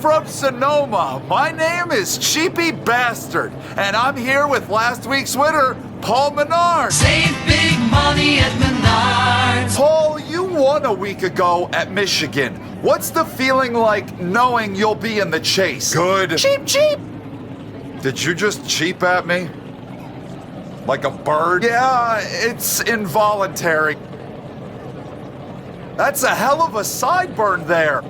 from Sonoma. My name is Cheapy Bastard, and I'm here with last week's winner, Paul Menard. Save big money at Menards. Paul, you won a week ago at Michigan. What's the feeling like knowing you'll be in the chase? Good. Cheap, cheap. Did you just cheep at me? Like a bird? Yeah, it's involuntary. That's a hell of a sideburn there.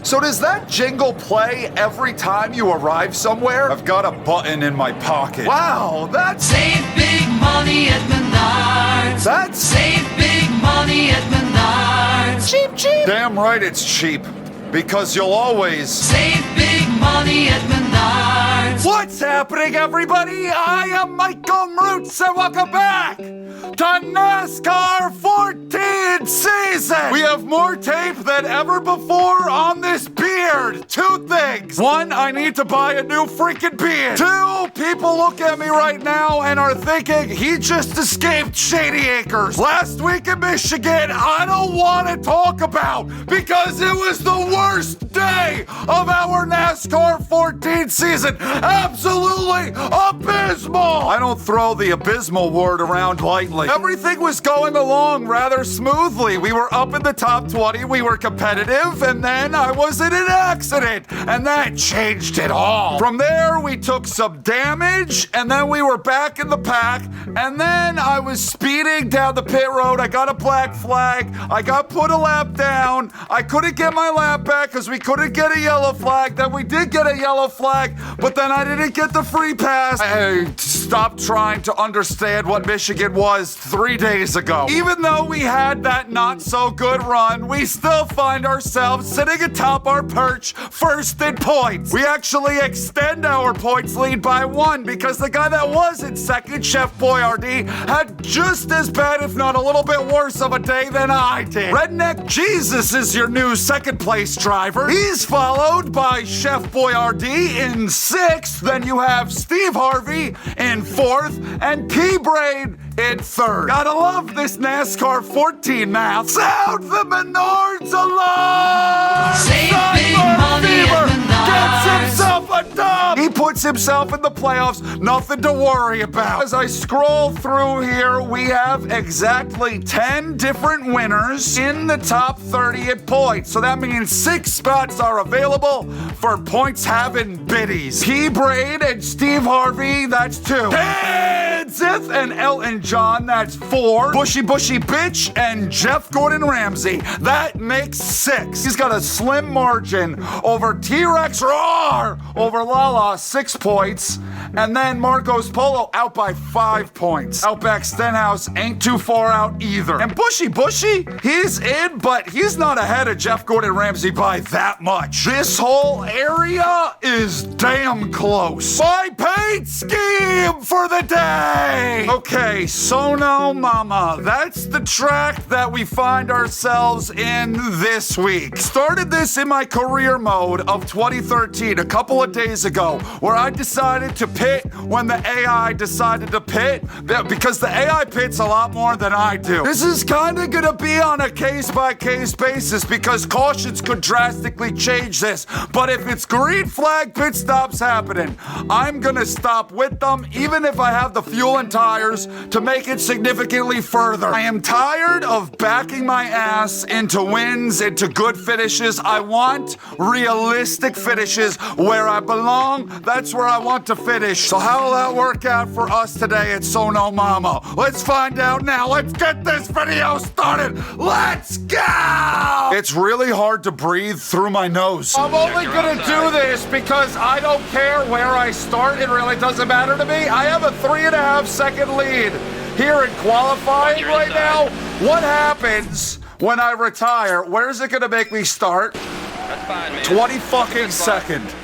So does that jingle play every time you arrive somewhere? I've got a button in my pocket. Wow, that's... Save big money at Menards. That's... Save big money at Menards. Cheap, cheap. Damn right it's cheap. Because you'll always... Save big money at Menards. What's happening, everybody? I am Michael Mrucz, and welcome back to NASCAR 14 season. We have more tape than ever before on this beard. Two things. One, I need to buy a new freaking beard. Two, people look at me right now and are thinking he just escaped Shady Acres. Last week in Michigan, I don't want to talk about because it was the worst day of our NASCAR 14 season. Absolutely abysmal. I don't throw the abysmal word around lightly. Everything was going along rather smoothly. We were up in the top 20, we were competitive, and then I was in an accident, and that changed it all. From there, we took some damage, and then we were back in the pack, and then I was speeding down the pit road. I got a black flag. I got put a lap down. I couldn't get my lap back because we couldn't get a yellow flag. Then we did get a yellow flag, but then I didn't get the free pass. I stopped trying to understand what Michigan was 3 days ago. Even though we had that not so good run, we still find ourselves sitting atop our perch, first in points. We actually extend our points lead by 1 because the guy that was in second, Chef Boyardee, had just as bad, if not a little bit worse of a day than I did. Redneck Jesus is your new second place driver. He's followed by Chef Boyardee in 6th. Then you have Steve Harvey in 4th and T-Brain in 3rd. Gotta love this NASCAR 14 math. Sound the Menards alarm! Save big money at Menards. Gets himself a dub! He puts himself in the playoffs, nothing to worry about. As I scroll through here, we have exactly 10 different winners in the top 30 at points. So that means 6 spots are available for points having biddies. P-Braid and Steve Harvey, that's 2. Tanzith and Elton John, that's 4. Bushy Bitch and Jeff Gordon Ramsay, that makes 6. He's got a slim margin over T-Rex Roar over Lala, 6 points. And then Marcos Polo out by 5 points. Outback Stenhouse ain't too far out either. And Bushy, he's in, but he's not ahead of Jeff Gordon Ramsay by that much. This whole area is damn close. My paint scheme for the day! Okay, Sono Mama. That's the track that we find ourselves in this week. Started this in my career mode of 2013 a couple of days ago, where I decided to pit when the AI decided to pit, because the AI pits a lot more than I do. This is kind of gonna be on a case-by-case basis because cautions could drastically change this, but if it's green flag pit stops happening, I'm gonna stop with them even if I have the fuel and tires to make it significantly further. I am tired of backing my ass into wins, into good finishes. I want realistic finishes where I belong. That's where I want to finish. So how will that work out for us today at Sono Mama? Let's find out now. Let's get this video started. Let's go! It's really hard to breathe through my nose. I'm only gonna do this because I don't care where I start. It really doesn't matter to me. I have a 3.5 second lead here in qualifying right now. What happens when I retire? Where's it gonna make me start? That's fine, man. 20 fucking second.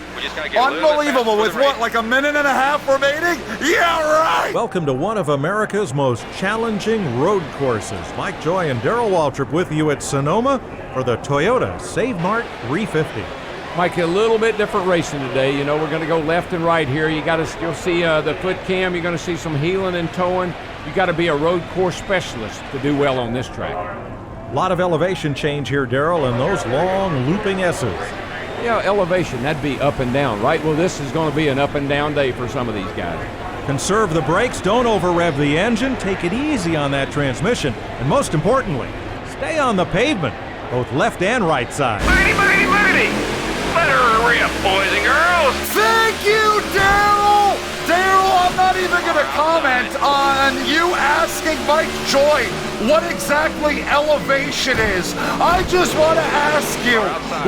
Unbelievable, with what, like a minute and a half remaining? Yeah, right! Welcome to one of America's most challenging road courses. Mike Joy and Darrell Waltrip with you at Sonoma for the Toyota Save Mart 350. Mike, a little bit different racing today. You know, we're going to go left and right here. You'll see the foot cam. You're going to see some heeling and towing. You got to be a road course specialist to do well on this track. A lot of elevation change here, Daryl, and those long looping S's. Yeah, elevation, that'd be up and down, right? Well, this is going to be an up and down day for some of these guys. Conserve the brakes, don't over-rev the engine, take it easy on that transmission, and most importantly, stay on the pavement, both left and right side. Mighty, mighty, mighty! Let her rip, boys and girls! Thank you, Daryl! Daryl, I'm not even gonna comment on you asking Mike Joy what exactly elevation is. I just want to ask you,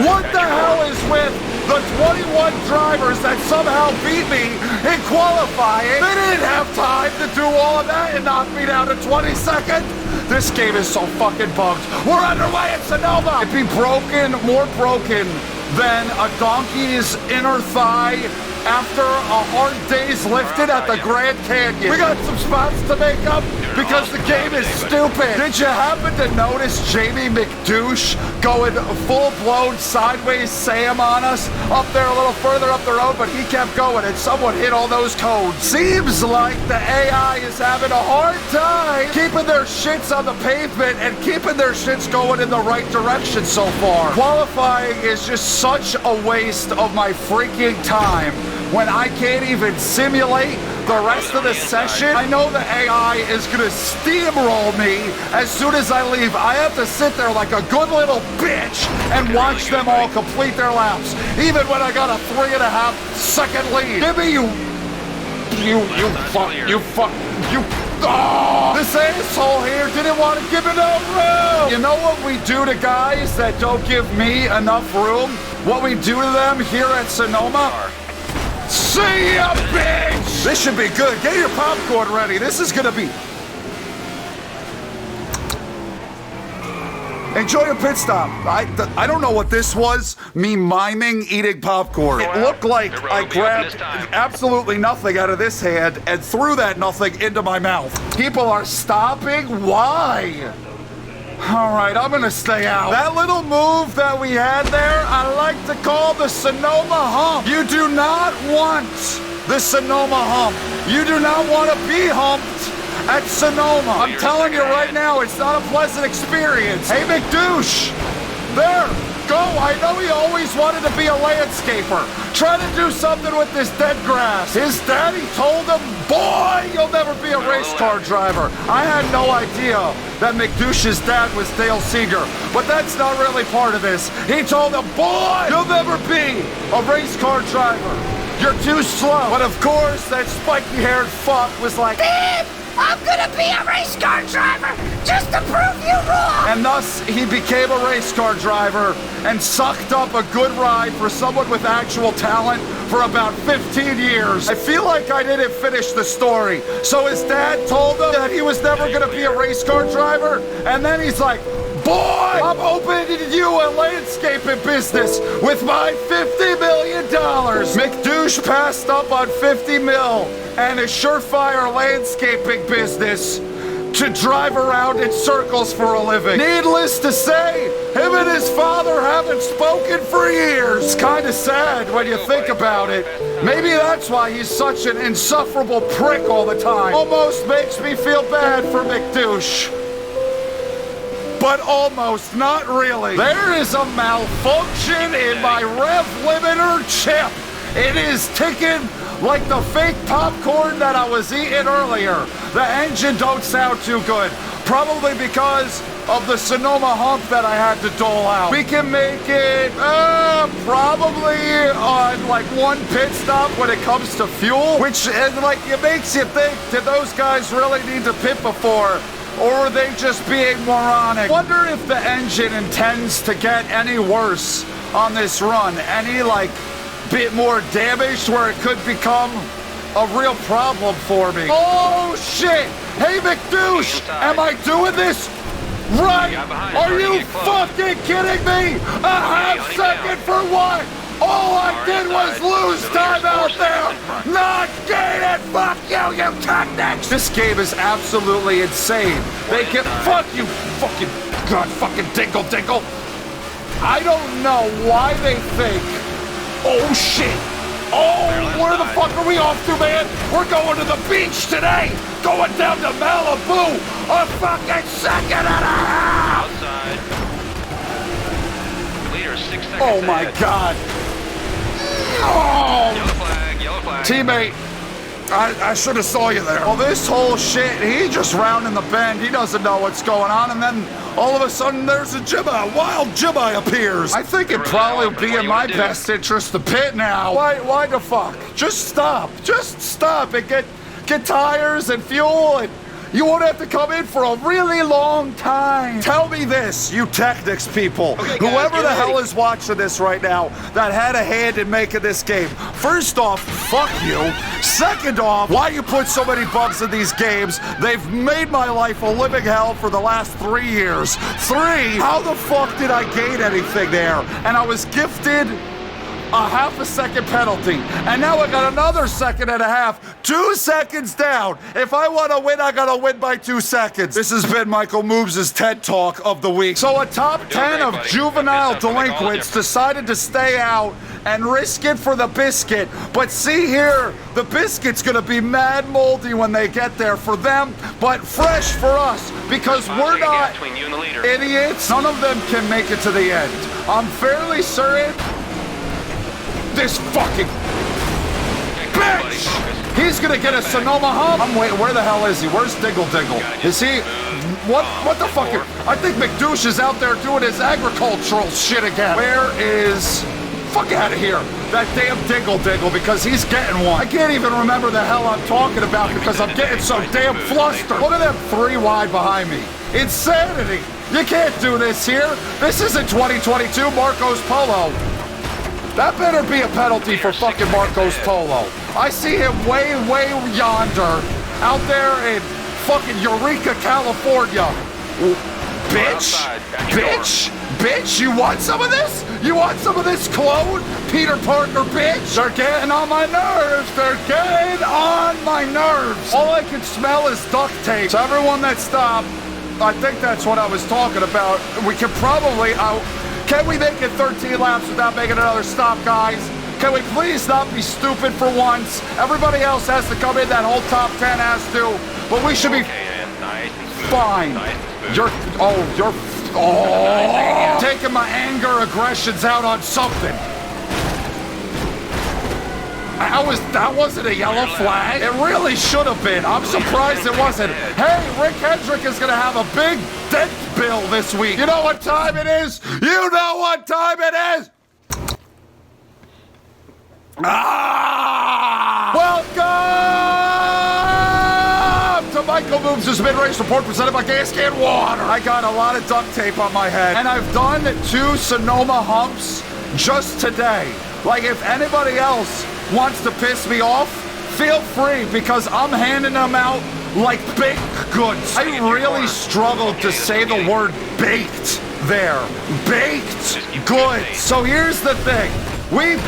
what the hell is with the 21 drivers that somehow beat me in qualifying? They didn't have time to do all of that and knock me down to 22nd. This game is so fucking bugged. We're underway at Sonoma. It'd be broken, more broken than a donkey's inner thigh after a hard day's lifted at the Grand Canyon. We got some spots to make up because the game is stupid. Did you happen to notice Jamie McDouche going full-blown sideways Sam on us up there a little further up the road, but he kept going and someone hit all those cones. Seems like the AI is having a hard time keeping their shits on the pavement and keeping their shits going in the right direction so far. Qualifying is just such a waste of my freaking time when I can't even simulate the rest of the session. I know the AI is gonna steamroll me as soon as I leave. I have to sit there like a good little bitch and watch them all complete their laps, even when I got a 3.5 second lead. Give me this asshole here didn't want to give it no room. You know what we do to guys that don't give me enough room? What we do to them here at Sonoma? See ya, bitch! This should be good. Get your popcorn ready. This is gonna be... Enjoy your pit stop. I don't know what this was, me miming eating popcorn. It looked like I grabbed absolutely nothing out of this hand and threw that nothing into my mouth. People are stopping? Why? All right, I'm gonna stay out. That little move that we had there, I like to call the Sonoma hump. You do not want the Sonoma hump. You do not want to be humped at Sonoma. I'm telling you right now, it's not a pleasant experience. Hey, McDouche, there, go. I know he always wanted to be a landscaper. Try to do something with this dead grass. His daddy told him, boy, you'll never be a race car driver. I had no idea that McDouche's dad was Dale Seeger, but that's not really part of this. He told him, boy, you'll never be a race car driver. You're too slow. But of course, that spiky-haired fuck was like, beep! I'm gonna be a race car driver just to prove you wrong! And thus, he became a race car driver and sucked up a good ride for someone with actual talent for about 15 years. I feel like I didn't finish the story. So his dad told him that he was never gonna be a race car driver, and then he's like, boy, I'm opening you a landscaping business with my $50 million. McDouche passed up on 50 mil and a surefire landscaping business to drive around in circles for a living. Needless to say, him and his father haven't spoken for years. It's kind of sad when you think about it. Maybe that's why he's such an insufferable prick all the time. Almost makes me feel bad for McDouche. But almost, not really. There is a malfunction in my rev limiter chip. It is ticking like the fake popcorn that I was eating earlier. The engine don't sound too good. Probably because of the Sonoma hump that I had to dole out. We can make it probably on like one pit stop when it comes to fuel, which like it makes you think, did those guys really need to pit before? Or are they just being moronic? Wonder if the engine intends to get any worse on this run. Any like bit more damaged where it could become a real problem for me. Oh shit! Hey McDouche, am I doing this right? Are you fucking kidding me? A half second for what? All I did was lose time out there! Not gain it! Fuck you, you technics! This game is absolutely insane. They can... Fuck you, fucking... God, fucking dinkle. I don't know why they think... Oh, shit! Oh, where the fuck are we off to, man? We're going to the beach today! Going down to Malibu! A fucking second and a half! Outside. Oh my God. Oh, Yellow flag. teammate. I should have saw you there. Well, this whole shit, he just rounding the bend. He doesn't know what's going on. And then all of a sudden, there's a Jibba. Wild Jibba appears. I think it'd probably be in my best interest to pit now. Why the fuck? Just stop. Just stop and get tires and fuel, and you won't have to come in for a really long time. Tell me this, you Technics people, Okay, guys, whoever the get hell ready. is watching this right now that had a hand in making this game. First off, fuck you. Second off, why you put so many bugs in these games? They've made my life a living hell for the last 3 years. 3, how the fuck did I gain anything there? And I was gifted a half a second penalty, and now I got another second and a half. 2 seconds down. If I want to win, I gotta win by 2 seconds. This has been Michael Mrucz's TED Talk of the week. So a top 10 of buddy. juvenile That makes something all delinquents different. decided to stay out and risk it for the biscuit. But see here, the biscuit's gonna be mad moldy when they get there for them, but fresh for us, because we're not Between you and the leader. idiots. None of them can make it to the end. I'm fairly certain this fucking bitch! He's gonna get a Sonoma hump. I'm waiting. Where the hell is he? Where's Diggle Diggle? Is he? What the fuck? I think McDouche is out there doing his agricultural shit again. Where is? Fuck out of here. That damn Diggle Diggle, because he's getting one. I can't even remember the hell I'm talking about because I'm getting so damn flustered. Look at them 3 wide behind me. Insanity. You can't do this here. This isn't 2022 Marco's Polo. That better be a penalty for fucking Marco's Polo. I see him way yonder, out there in fucking Eureka, California. Bitch, bitch, you want some of this? You want some of this clone? Peter Parker, bitch? They're getting on my nerves. They're getting on my nerves. All I can smell is duct tape. So everyone that stopped, I think that's what I was talking about. We can probably can we make it 13 laps without making another stop, guys? Can we please not be stupid for once? Everybody else has to come in, that whole top 10 has to, but we should be Nice and smooth. fine. Nice and smooth. You're taking my anger, aggressions out on something. That wasn't a yellow flag. It really should have been. I'm surprised it wasn't. Hey, Rick Hendrick is gonna have a big dent bill this week. You know what time it is? You know what time it is? Welcome to Michael Mrucz's mid-race report presented by Gas Can Water. I got a lot of duct tape on my head, and I've done 2 Sonoma humps just today. Like, if anybody else wants to piss me off, feel free, because I'm handing them out like baked goods. I really struggled to say the word baked there. Baked goods. So here's the thing. We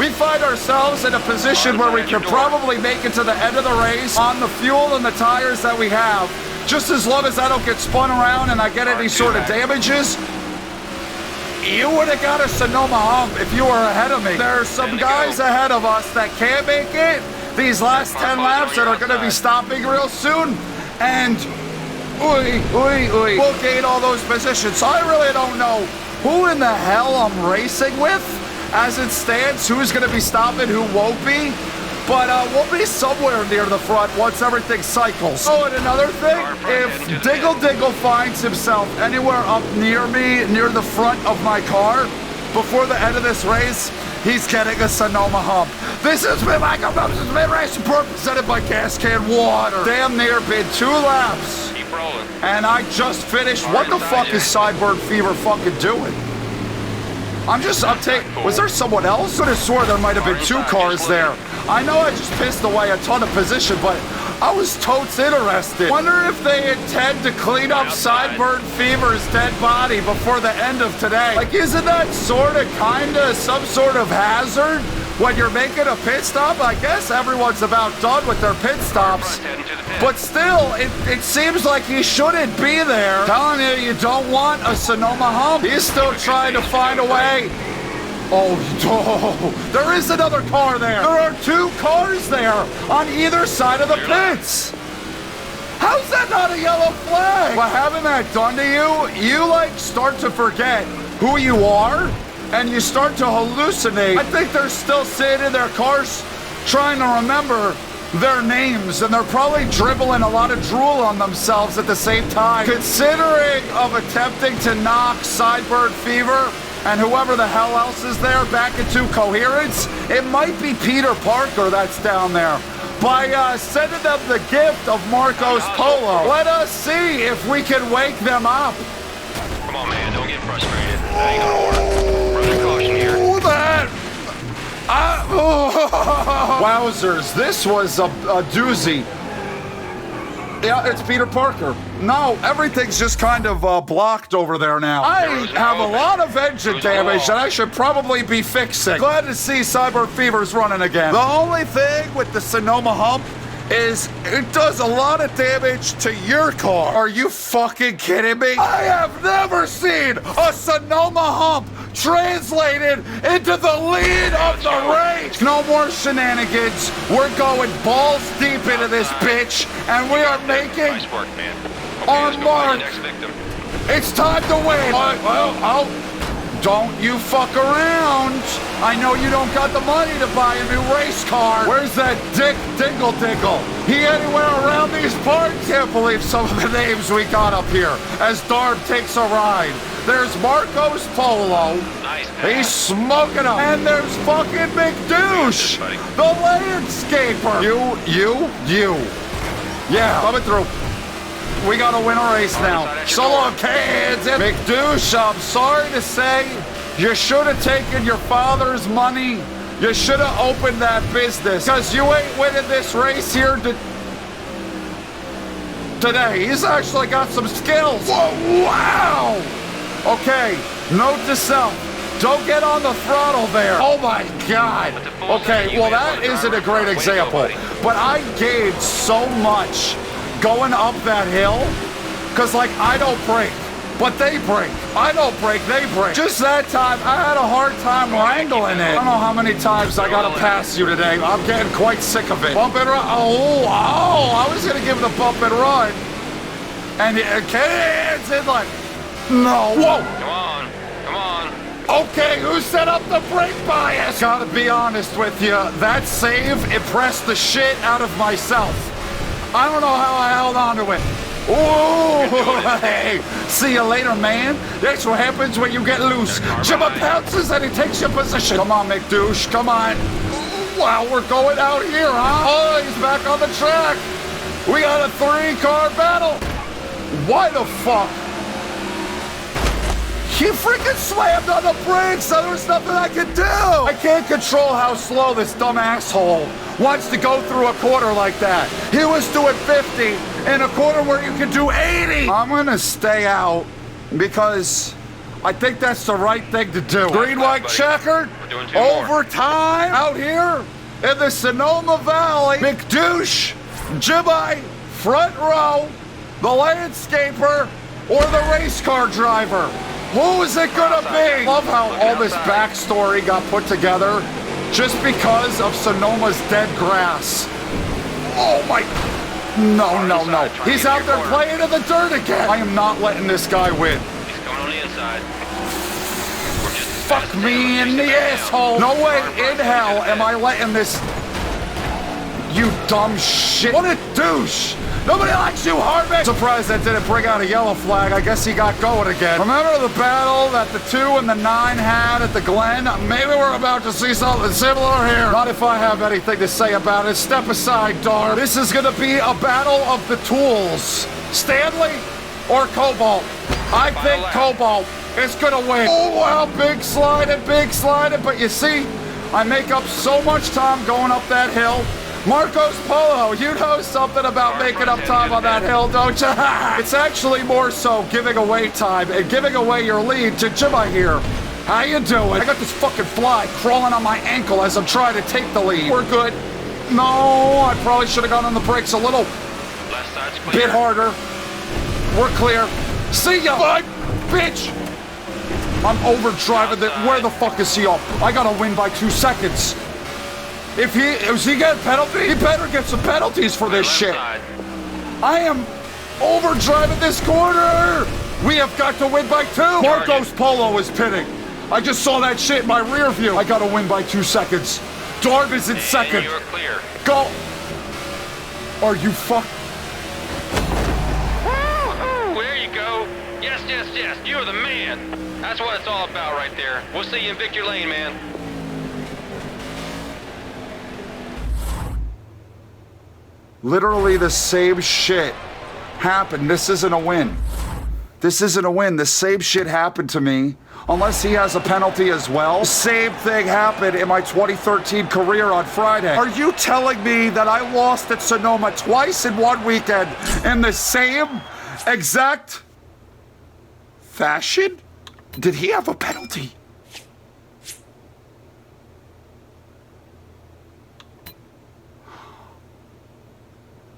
find ourselves in a position where we can probably make it to the end of the race on the fuel and the tires that we have, just as long as I don't get spun around and I get any sort of damages. You would have got a Sonoma hump if you were ahead of me. There are some guys ahead of us that can't make it these last 10 laps that are going to be stopping real soon, and we'll gain all those positions. So I really don't know who in the hell I'm racing with as it stands, who's going to be stopping, who won't be. But we'll be somewhere near the front once everything cycles. Oh, and another thing, if Diggle Diggle finds himself anywhere up near me, near the front of my car, before the end of this race, he's getting a Sonoma hump. This has been Michael Mrucz's mid-race report presented by Gas Can Water. Damn near been 2 laps. Keep rolling. And I just finished. What the fuck is Sideburn Fever fucking doing? Was there someone else? I could have swore there might have been 2 cars there. I know I just pissed away a ton of position, but I was totes interested. Wonder if they intend to clean up Sideburn Fever's dead body before the end of today. Like, isn't that kinda some sort of hazard when you're making a pit stop? I guess everyone's about done with their pit stops. But still, it seems like he shouldn't be there. Telling you don't want a Sonoma hump. He's still trying to find a way. Oh, there is another car there. There are 2 cars there on either side of the pits. How's that not a yellow flag? But having that done to you, you like start to forget who you are and you start to hallucinate. I think they're still sitting in their cars trying to remember their names, and they're probably dribbling a lot of drool on themselves at the same time. Considering of attempting to knock Sidebird Fever and whoever the hell else is there back into coherence, it might be Peter Parker that's down there. By sending them the gift of Marco's Polo, let us see if we can wake them up. Come on, man. Don't get frustrated. That ain't gonna work. Brother, caution here. Ooh, that... Wowzers, this was a doozy. Yeah, it's Peter Parker. No, everything's just kind of blocked over there now. I have a lot of engine damage that I should probably be fixing. Glad to see Cyber Fever's running again. The only thing with the Sonoma hump is it does a lot of damage to your car. Are you fucking kidding me? I have never seen a Sonoma hump translated into the lead of the race. No more shenanigans. We're going balls deep into this bitch, and we are making Nice work, man. our Let's go find mark. the next victim. It's time to win. Well, don't you fuck around. I know you don't got the money to buy a new race car. Where's that Dick Dingle Dingle? He anywhere around these parts? Can't believe some of the names we got up here as Darb takes a ride. There's Marco's Polo. Nice He's pass. smoking up. And there's fucking McDouche, buddy. the landscaper. You. Yeah, coming through. We gotta win a race now. So long, kids. McDouche, I'm sorry to say, you should have taken your father's money. You should have opened that business, because you ain't winning this race here today. He's actually got some skills. Whoa, wow. Okay, note to self. Don't get on the throttle there. Oh my God. Okay, well that isn't a great example, but I gained so much going up that hill, because like I don't brake, but they brake. I don't brake, they brake. Just that time, I had a hard time wrangling it. I don't know how many times I gotta pass you today. I'm getting quite sick of it. Bump and run. Oh, I was gonna give it a bump and run. And kids, it's like, no. Whoa. Come on. Okay, who set up the brake bias? Gotta be honest with you, that save impressed the shit out of myself. I don't know how I held on to it. Ooh, hey, see you later, man. That's what happens when you get loose. Jimma pounces and he takes your position. Come on, McDouche, come on. Wow, we're going out here, huh? Oh, he's back on the track. We got a 3-car battle. Why the fuck? He freaking slammed on the brakes, so there was nothing I could do. I can't control how slow this dumb asshole wants to go through a quarter like that. He was doing 50 in a quarter where you can do 80. I'm gonna stay out because I think that's the right thing to do. Green, white, checkered, overtime out here in the Sonoma Valley. McDouche, Jimmy, front row, the landscaper, or the race car driver. Who is it gonna be? Love how all this backstory got put together just because of Sonoma's dead grass. Oh my, no. He's out there playing in the dirt again. I am not letting this guy win. He's coming on the inside. Fuck me in the asshole. No way in hell am I letting this, you dumb shit. What a douche. Nobody likes you, Harvick! Surprised that didn't bring out a yellow flag. I guess he got going again. Remember the battle that the 2 and the 9 had at the Glen? Maybe we're about to see something similar here. Not if I have anything to say about it. Step aside, Darb. This is gonna be a battle of the tools. Stanley or Cobalt? I think Cobalt is gonna win. Oh, wow, big sliding, but you see, I make up so much time going up that hill. Marco's Polo, you know something about making up time on that hill, don't you? It's actually more so giving away time and giving away your lead to Jimmy here. How you doing? I got this fucking fly crawling on my ankle as I'm trying to take the lead. We're good. No, I probably should have gone on the brakes a little Left side's clear. bit harder. We're clear. See ya, bud, bitch. I'm overdriving it. Where the fuck is he off? I gotta win by 2 seconds. Is he getting penalty? He better get some penalties for this shit. Side. I am overdriving this corner. We have got to win by 2. Marcos Polo is pitting. I just saw that shit in my rear view. I gotta win by 2 seconds. Darb is in second. You're clear. Go. Are you fuck? There you go. Yes, yes, yes. You're the man. That's what it's all about right there. We'll see you in Victory Lane, man. Literally the same shit happened. This isn't a win. This isn't a win. The same shit happened to me. Unless he has a penalty as well. Same thing happened in my 2013 career on Friday. Are you telling me that I lost at Sonoma twice in one weekend in the same exact fashion? Did he have a penalty?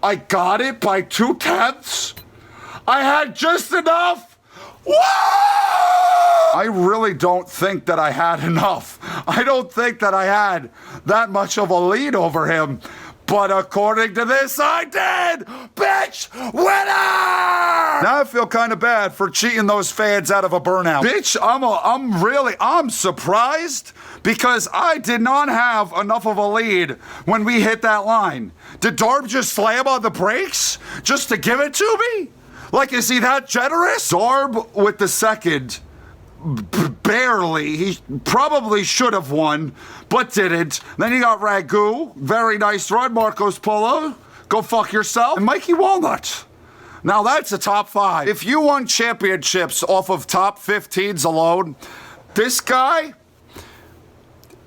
I got it by 2/10. I had just enough. Woo! I really don't think that I had enough. I don't think that I had that much of a lead over him. But according to this, I did! Bitch! Winner! Now I feel kind of bad for cheating those fans out of a burnout. Bitch, I'm surprised because I did not have enough of a lead when we hit that line. Did Darb just slam on the brakes just to give it to me? Like, is he that generous? Darb with the second. Barely. He probably should have won, but didn't. Then you got Ragu. Very nice run, Marcos Polo. Go fuck yourself. And Mikey Walnut. Now that's a top 5. If you won championships off of top 15s alone, this guy,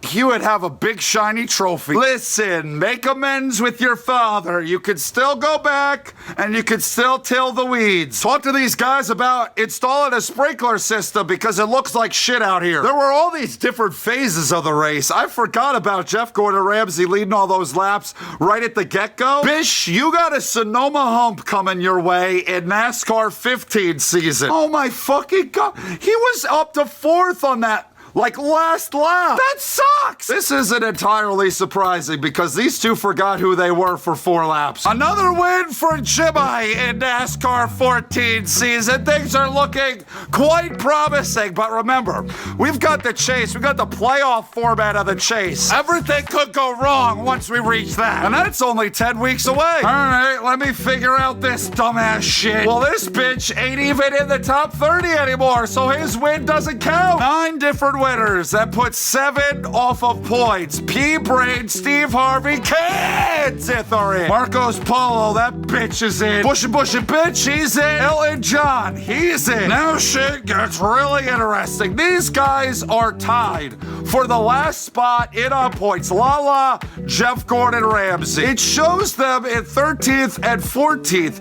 he would have a big shiny trophy. Listen, make amends with your father. You could still go back and you could still till the weeds. Talk to these guys about installing a sprinkler system because it looks like shit out here. There were all these different phases of the race. I forgot about Jeff Gordon Ramsay leading all those laps right at the get-go. Bish, you got a Sonoma hump coming your way in NASCAR 15 season. Oh my fucking God. He was up to 4th on that. Like last lap. That sucks. This isn't entirely surprising because these two forgot who they were for 4 laps. Another win for Jimmy in NASCAR 14 season. Things are looking quite promising, but remember, we've got the chase. We've got the playoff format of the chase. Everything could go wrong once we reach that. And that's only 10 weeks away. All right, let me figure out this dumbass shit. Well, this bitch ain't even in the top 30 anymore, so his win doesn't count. 9 different winners. That puts 7 off of points. P. Brain, Steve Harvey, Kansas are in. Marcos Polo, that bitch is in. Bushin' bitch, he's in. Elton John, he's in. Now shit gets really interesting. These guys are tied for the last spot in our points. La Jeff Gordon Ramsay. It shows them in 13th and 14th.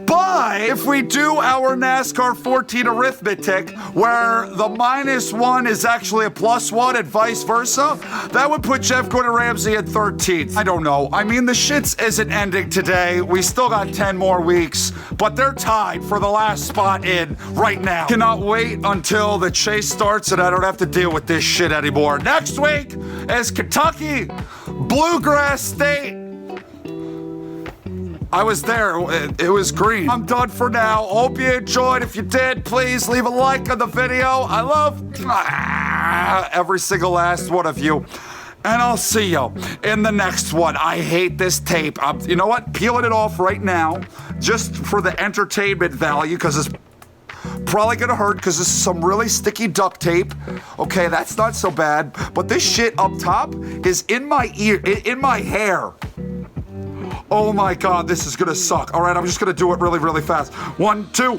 But if we do our NASCAR 14 arithmetic, where the -1 is actually a +1 and vice versa, that would put Jeff Gordon Ramsay at 13th. I don't know. I mean, the shits isn't ending today. We still got 10 more weeks, but they're tied for the last spot in right now. Cannot wait until the chase starts and I don't have to deal with this shit anymore. Next week is Kentucky, Bluegrass State. I was there. It was green. I'm done for now. Hope you enjoyed. If you did, please leave a like on the video. I love every single last one of you. And I'll see you in the next one. I hate this tape. You know what? Peeling it off right now just for the entertainment value because it's probably gonna hurt because this is some really sticky duct tape. Okay, that's not so bad. But this shit up top is in my ear, in my hair. Oh my God, this is gonna suck. All right, I'm just gonna do it really, really fast. 1, 2.